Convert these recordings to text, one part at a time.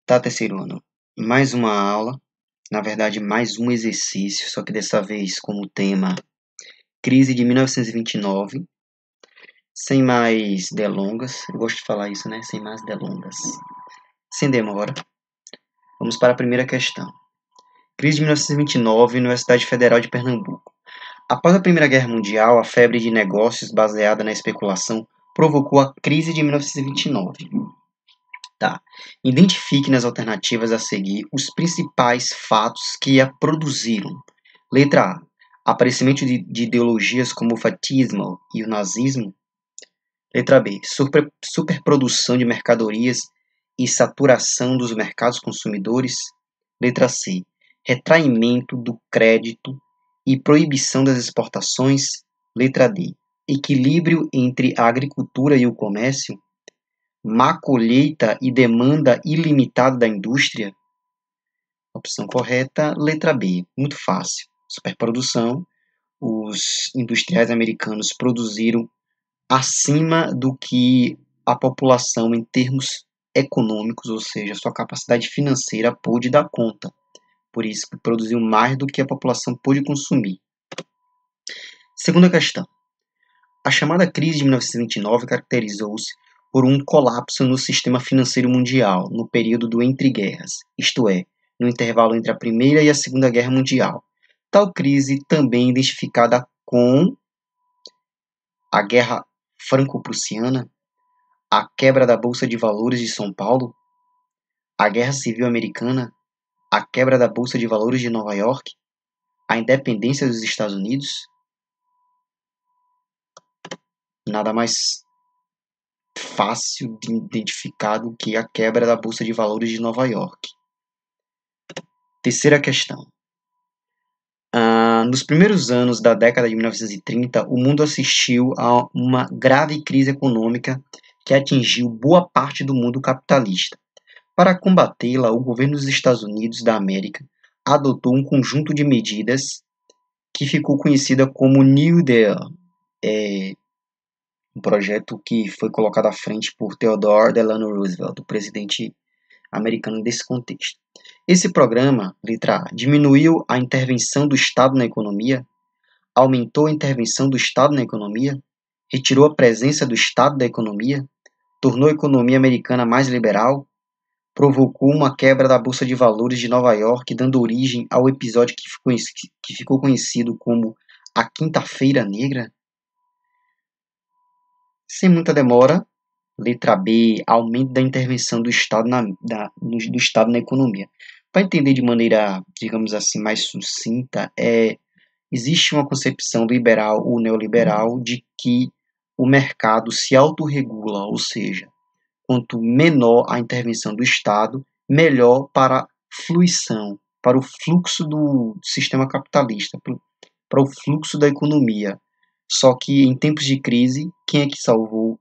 Tá, terceiro ano. Mais uma aula, na verdade, mais um exercício, só que dessa vez como tema Crise de 1929. Sem mais delongas, eu gosto de falar isso, né? Sem mais delongas. Sem demora, vamos para a primeira questão. Crise de 1929, Universidade Federal de Pernambuco. Após a Primeira Guerra Mundial, a febre de negócios baseada na especulação provocou a crise de 1929. Tá. Identifique nas alternativas a seguir os principais fatos que a produziram. Letra A. Aparecimento de ideologias como o fascismo e o nazismo. Letra B. Superprodução de mercadorias e saturação dos mercados consumidores. Letra C. Retraimento do crédito e proibição das exportações. Letra D. Equilíbrio entre a agricultura e o comércio. Má colheita e demanda ilimitada da indústria? Opção correta, letra B. Muito fácil. Superprodução. Os industriais americanos produziram acima do que a população em termos econômicos, ou seja, sua capacidade financeira pôde dar conta. Por isso que produziu mais do que a população pôde consumir. Segunda questão. A chamada crise de 1929 caracterizou-se por um colapso no sistema financeiro mundial no período do entre-guerras, isto é, no intervalo entre a Primeira e a Segunda Guerra Mundial. Tal crise também identificada com a Guerra Franco-Prussiana, a quebra da Bolsa de Valores de São Paulo, a Guerra Civil Americana, a quebra da Bolsa de Valores de Nova York, a independência dos Estados Unidos. Nada mais fácil de identificar do que a quebra da Bolsa de Valores de Nova York. Terceira questão. Nos primeiros anos da década de 1930, o mundo assistiu a uma grave crise econômica que atingiu boa parte do mundo capitalista. Para combatê-la, o governo dos Estados Unidos da América adotou um conjunto de medidas que ficou conhecida como New Deal, um projeto que foi colocado à frente por Theodore Delano Roosevelt, o presidente americano desse contexto. Esse programa, letra A, diminuiu a intervenção do Estado na economia, aumentou a intervenção do Estado na economia, retirou a presença do Estado da economia, tornou a economia americana mais liberal, provocou uma quebra da Bolsa de Valores de Nova York, dando origem ao episódio que ficou conhecido como a Quinta-feira Negra. Sem muita demora, letra B, aumento da intervenção do Estado do Estado na economia. Para entender de maneira, digamos assim, mais sucinta, existe uma concepção liberal ou neoliberal de que o mercado se autorregula, ou seja, quanto menor a intervenção do Estado, melhor para a fluição, para o fluxo do sistema capitalista, para o fluxo da economia. Só que em tempos de crise, quem é que salvou,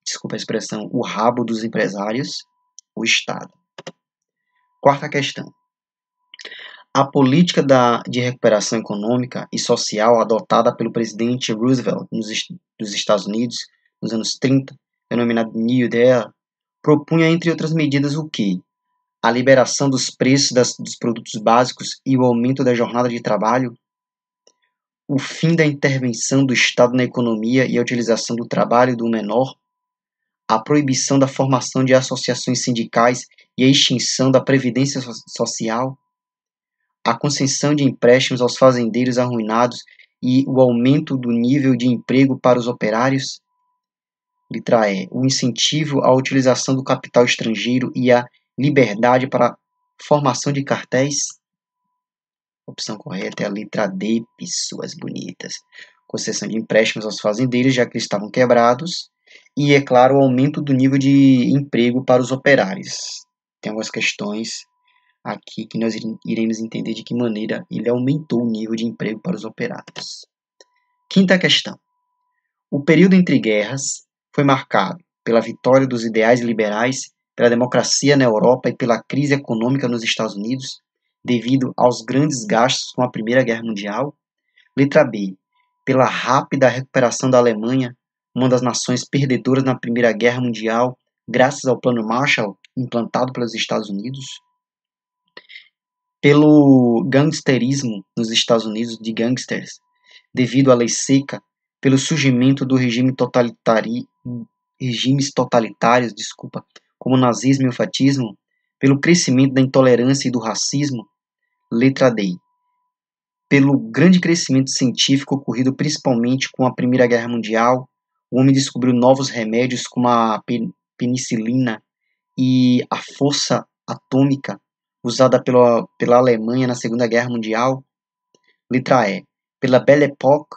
desculpa a expressão, o rabo dos empresários? O Estado. Quarta questão. A política de recuperação econômica e social adotada pelo presidente Roosevelt nos Estados Unidos nos anos 30, denominada New Deal, propunha, entre outras medidas, o quê? A liberação dos preços dos produtos básicos e o aumento da jornada de trabalho, o fim da intervenção do Estado na economia e a utilização do trabalho do menor, a proibição da formação de associações sindicais e a extinção da previdência social, a concessão de empréstimos aos fazendeiros arruinados e o aumento do nível de emprego para os operários. Letra E. O incentivo à utilização do capital estrangeiro e a liberdade para a formação de cartéis. A opção correta é a letra D, pessoas bonitas. Concessão de empréstimos aos fazendeiros, já que eles estavam quebrados. E, é claro, o aumento do nível de emprego para os operários. Tem algumas questões aqui que nós iremos entender de que maneira ele aumentou o nível de emprego para os operários. Quinta questão. O período entre guerras foi marcado pela vitória dos ideais liberais, pela democracia na Europa e pela crise econômica nos Estados Unidos, devido aos grandes gastos com a Primeira Guerra Mundial. Letra B. Pela rápida recuperação da Alemanha, uma das nações perdedoras na Primeira Guerra Mundial, graças ao Plano Marshall, implantado pelos Estados Unidos, pelo gangsterismo nos Estados Unidos, de gangsters, devido à lei seca, pelo surgimento do regimes totalitários, como o nazismo e o fascismo, pelo crescimento da intolerância e do racismo. Letra D. Pelo grande crescimento científico ocorrido principalmente com a Primeira Guerra Mundial, o homem descobriu novos remédios como a penicilina e a força atômica usada pela Alemanha na Segunda Guerra Mundial. Letra E. Pela Belle Époque,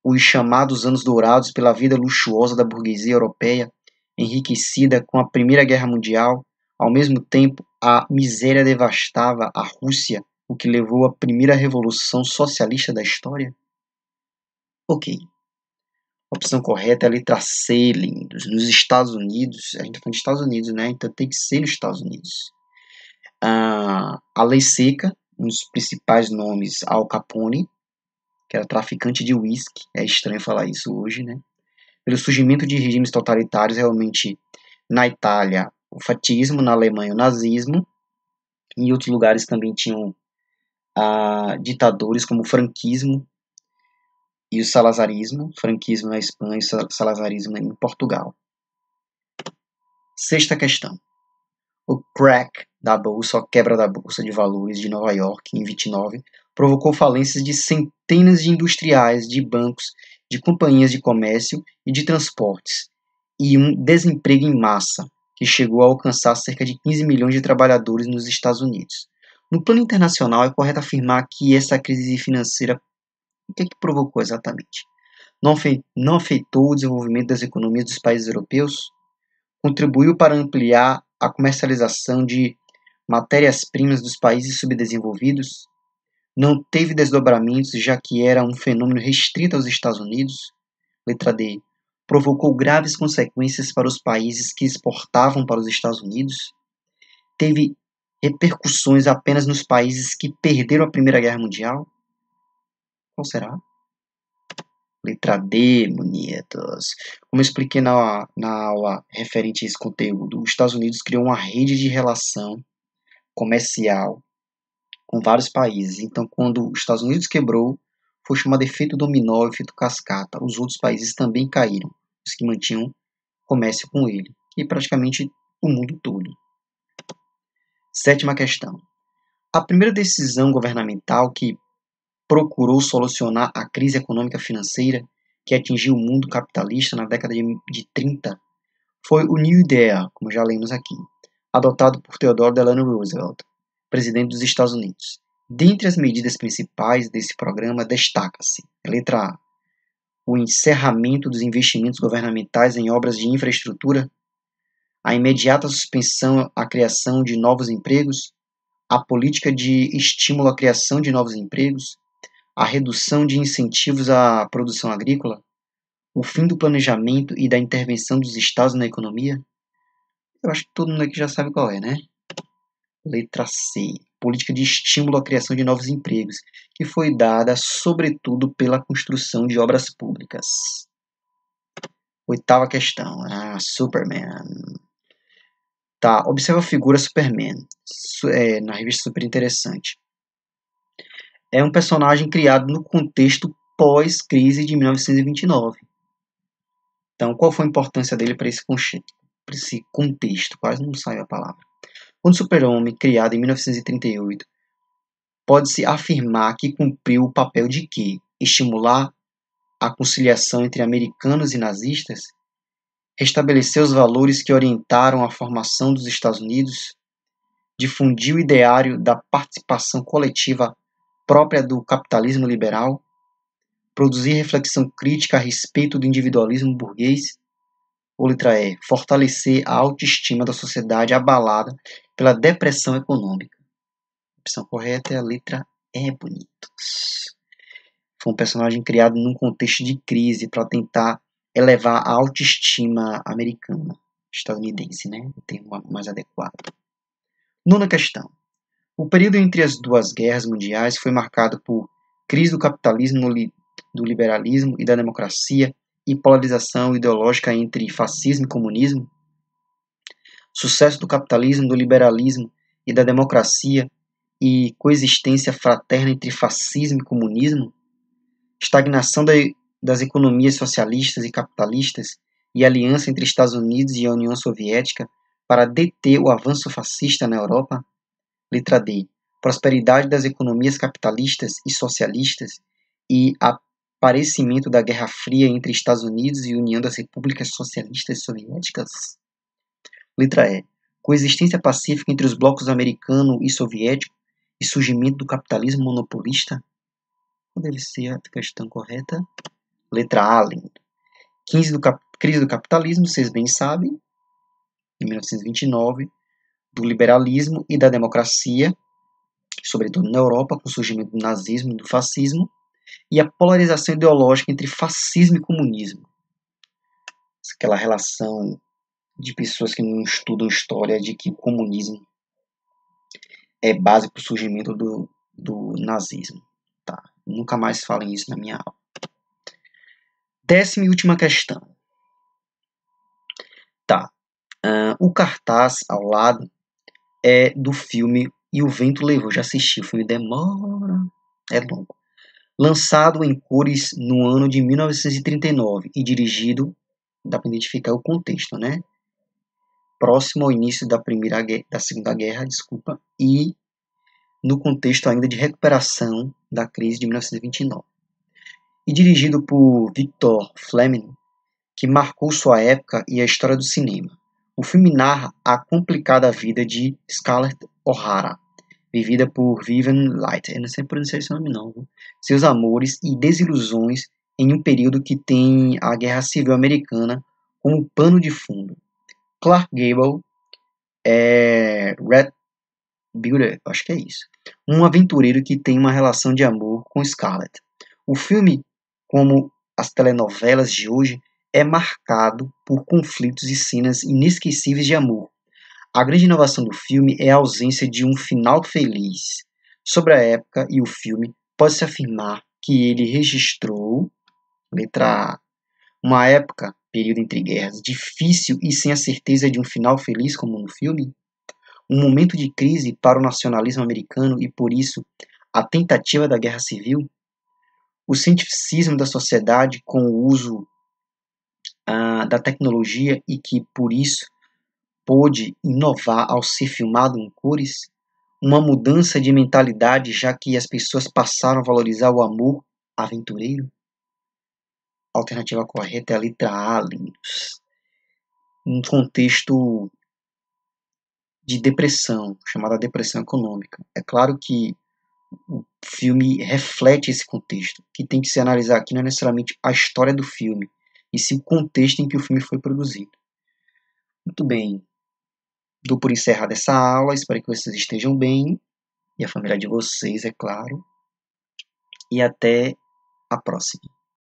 os chamados anos dourados, pela vida luxuosa da burguesia europeia, enriquecida com a Primeira Guerra Mundial. Ao mesmo tempo, a miséria devastava a Rússia, o que levou à primeira revolução socialista da história? Ok. A opção correta é a letra C, lindos. Nos Estados Unidos, a gente está falando de Estados Unidos, né? Então tem que ser nos Estados Unidos. A lei seca, um dos principais nomes, Al Capone, que era traficante de uísque. É estranho falar isso hoje, né? Pelo surgimento de regimes totalitários, realmente, na Itália, o fascismo, na Alemanha, o nazismo. Em outros lugares também tinham ditadores como o franquismo e o salazarismo. Franquismo na Espanha e o salazarismo em Portugal. Sexta questão. O crack da bolsa, a quebra da bolsa de valores de Nova York, em 29, provocou falências de centenas de industriais, de bancos, de companhias de comércio e de transportes, e um desemprego em massa, que chegou a alcançar cerca de 15 milhões de trabalhadores nos Estados Unidos. No plano internacional, é correto afirmar que essa crise financeira, o que provocou exatamente? Não afetou o desenvolvimento das economias dos países europeus? Contribuiu para ampliar a comercialização de matérias-primas dos países subdesenvolvidos? Não teve desdobramentos, já que era um fenômeno restrito aos Estados Unidos? Letra D. Provocou graves consequências para os países que exportavam para os Estados Unidos? Teve repercussões apenas nos países que perderam a Primeira Guerra Mundial? Qual será? Letra D, bonitos. Como eu expliquei na aula referente a esse conteúdo, os Estados Unidos criou uma rede de relação comercial com vários países. Então, quando os Estados Unidos quebrou, foi chamado efeito dominó, efeito cascata. Os outros países também caíram, os que mantinham comércio com ele, e praticamente o mundo todo. Sétima questão. A primeira decisão governamental que procurou solucionar a crise econômica financeira que atingiu o mundo capitalista na década de 30 foi o New Deal, como já lemos aqui, adotado por Theodore Delano Roosevelt, presidente dos Estados Unidos. Dentre as medidas principais desse programa, destaca-se, letra A, o encerramento dos investimentos governamentais em obras de infraestrutura, a imediata suspensão à criação de novos empregos, a política de estímulo à criação de novos empregos, a redução de incentivos à produção agrícola, o fim do planejamento e da intervenção dos estados na economia? Eu acho que todo mundo aqui já sabe qual é, né? Letra C. Política de estímulo à criação de novos empregos, que foi dada sobretudo pela construção de obras públicas. Oitava questão. Superman. Tá, observa a figura Superman na revista Super Interessante. É um personagem criado no contexto pós-crise de 1929. Então, qual foi a importância dele para esse contexto? Quase não saiu a palavra. Quando o Super-Homem, criado em 1938, pode-se afirmar que cumpriu o papel de quê? Estimular a conciliação entre americanos e nazistas? Restabelecer os valores que orientaram a formação dos Estados Unidos? Difundir o ideário da participação coletiva própria do capitalismo liberal? Produzir reflexão crítica a respeito do individualismo burguês? Ou letra E, fortalecer a autoestima da sociedade abalada pela depressão econômica? A opção correta é a letra E, bonitos. Foi um personagem criado num contexto de crise para tentar elevar a autoestima americana, estadunidense, né? O termo mais adequado. Nona questão. O período entre as duas guerras mundiais foi marcado por crise do capitalismo, do liberalismo e da democracia e polarização ideológica entre fascismo e comunismo. sucesso do capitalismo, do liberalismo e da democracia e coexistência fraterna entre fascismo e comunismo, estagnação das economias socialistas e capitalistas e aliança entre Estados Unidos e a União Soviética para deter o avanço fascista na Europa. Letra D. Prosperidade das economias capitalistas e socialistas e aparecimento da Guerra Fria entre Estados Unidos e União das Repúblicas Socialistas Soviéticas. Letra E. Coexistência pacífica entre os blocos americano e soviético e surgimento do capitalismo monopolista. Qual deve ser a questão correta? Letra A, lindo. Crise do capitalismo, vocês bem sabem, em 1929, do liberalismo e da democracia, sobretudo na Europa, com o surgimento do nazismo e do fascismo, e a polarização ideológica entre fascismo e comunismo. Aquela relação de pessoas que não estudam história de que o comunismo é base para o surgimento do nazismo. Tá? Nunca mais falem isso na minha aula. 10ª e última questão. Tá. O cartaz ao lado é do filme E o Vento Levou. Já assisti, o filme demora, é longo. Lançado em cores no ano de 1939 e dirigido, dá para identificar o contexto, né? Próximo ao início da Segunda Guerra, e no contexto ainda de recuperação da crise de 1929. E dirigido por Victor Fleming, que marcou sua época e a história do cinema. O filme narra a complicada vida de Scarlett O'Hara, vivida por Vivian Leigh. Eu não sei pronunciar esse nome não. Seus amores e desilusões em um período que tem a Guerra Civil Americana como pano de fundo. Clark Gable é Red Builder, acho que é isso. Um aventureiro que tem uma relação de amor com Scarlett. O filme, como as telenovelas de hoje, é marcado por conflitos e cenas inesquecíveis de amor. A grande inovação do filme é a ausência de um final feliz. Sobre a época e o filme, pode-se afirmar que ele registrou, letra A, uma época, período entre guerras, difícil e sem a certeza de um final feliz, como no filme, um momento de crise para o nacionalismo americano e, por isso, a tentativa da guerra civil, o cientificismo da sociedade com o uso da tecnologia e que, por isso, pôde inovar ao ser filmado em cores, uma mudança de mentalidade já que as pessoas passaram a valorizar o amor aventureiro? A alternativa correta é a letra A, lindos. Um contexto de depressão, chamada depressão econômica. É claro que o filme reflete esse contexto. O que tem que se analisar aqui não é necessariamente a história do filme, e sim o contexto em que o filme foi produzido. Muito bem. Dou por encerrada essa aula, espero que vocês estejam bem, e a família de vocês, é claro. E até a próxima.